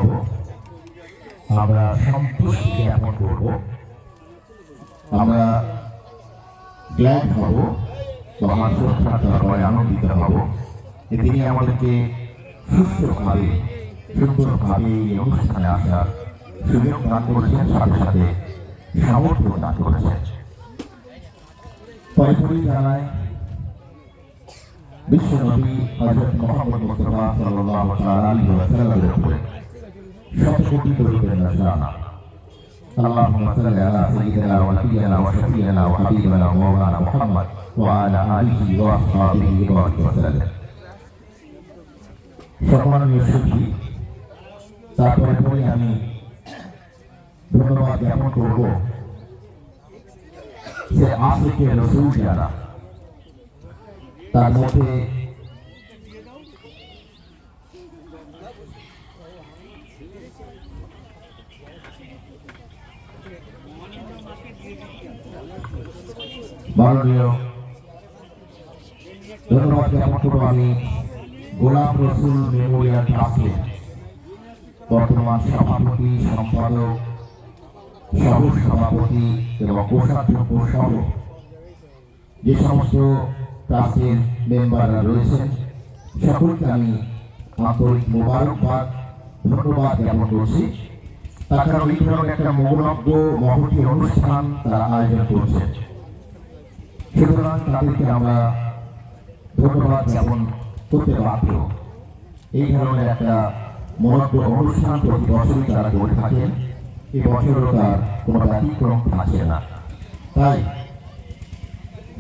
হব, আমরা সন্তুষ্টি জ্ঞাপন করব, আমরা গ্ল্যাড হব, মহান শ্রদ্ধার দরবারে আনন্দিত হব যে তিনি আমাদেরকে সুস্থভাবে সুন্দরভাবে এই অনুষ্ঠানে আসার সুযোগ দান করেছেন, সাথে সাথে সামর্থ্য দান করেছেন। পরপরই জানায় বিশ্বনবী হযরত মুহাম্মদ মুস্তাফা সাল্লাল্লাহু আলাইহি ওয়াসাল্লামের উপরে শত কোটি দরুদের নজরানা। اللهم صل على سيدنا ونبينا وشفيعنا وحبيبنا ومولانا محمد وعلى آله وأصحابه وبارك وسلم। সম্মানীয় সুধী, তারপরে পরে আমি ধন্যবাদ জ্ঞাপন করব যে আশিকে রাসূল যারা, তার মধ্যে মাননীয় ধন্যবাদ জ্ঞাপন করব আমি গোলাম রসুল মেমোরিয়াল ট্রাস্টের বর্তমান সভাপতি, সম্পাদক, সহ সভাপতি এবং কোষাধ্যক্ষ সহ যে সমস্ত ট্রাস্টের মেম্বাররা রয়েছেন সকলকে আমি আন্তরিক মোবারকবাদ ধন্যবাদ জ্ঞাপন করছি। তার কারণ এই ধরনের একটা মৌলজ্ঞ মহতী অনুষ্ঠান তারা আয়োজন করছেন, সুতরাং তাদেরকে আমরা ধন্যবাদ জ্ঞাপন করতে বাধ্য। এই ধরনের একটা মহত্ব অনুষ্ঠান প্রতি বছরই তারা করে থাকেন, এই বছরও তার কোনো ব্যতিক্রম থাকছে না। তাই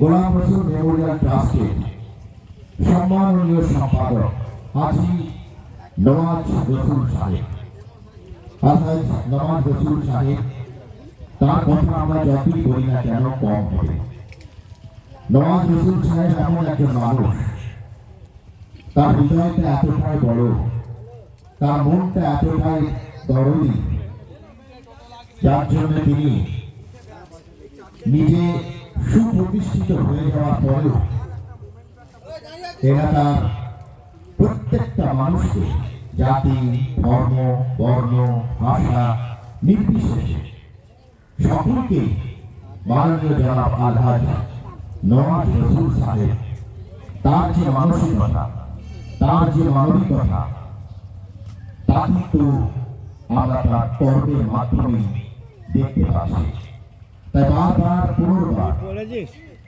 গোলাম রসুল মেমোরিয়াল ট্রাস্টের সম্মাননীয় সম্পাদক হাজী নওয়াজ রসুল সাহেব, নওয়াজ রসুল সাহেব, তার কথা আমরা যতই বলি না কেন কম হবে। নওয়াজ রসুল সাহেব এমন একজন মানুষ, তার হৃদয়টা এতটাই বড়, তার মনটা এতটাই দরদি, যার জন্য তিনি নিজে সুপ্রতিষ্ঠিত হয়ে যাওয়ার পরেও এলাকার প্রত্যেকটা মানুষকে জাতি, ধর্ম, বর্ণ, ভাষা নির্বিশেষে সকলকে মাননীয় জনাব আলহাজ নওয়াজ রসুল সাহেব তার যে মানসিকতা, তার যে মানবিকতা, তা কিন্তু আমরা তার কর্মের মাধ্যমে দেখতে পাচ্ছি। তাই বারবার পুনর্বার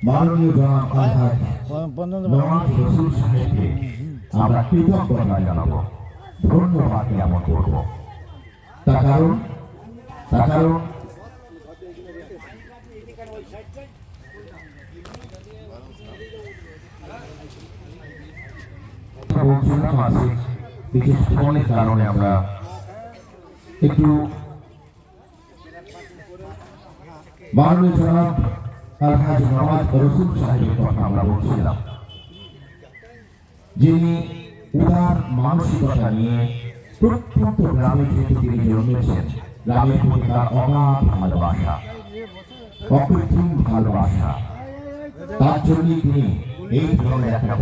মাননীয় জনাব আলহাজ নওয়াজ রসুল সাহেবকে আমরা কৃতজ্ঞতা জানাবো, ধন্যবাদ জ্ঞাপন করব। তার কারণ বলছিলাম আছে বিশেষ ফোনের কারণে আমরা একটু মাননীয় জনাব আলহাজ নওয়াজ রসুল সাহেবের কথা আমরা বলছিলাম, যিনি উদার মানসিকতা নিয়ে প্রত্যন্ত গ্রামে থেকে তিনি জন্মেছেন। গ্রামের প্রতি তার অগাধ ভালোবাসা, অকৃত্রিম ভালোবাসা, তার জন্যই তিনি এই ধরনের একটা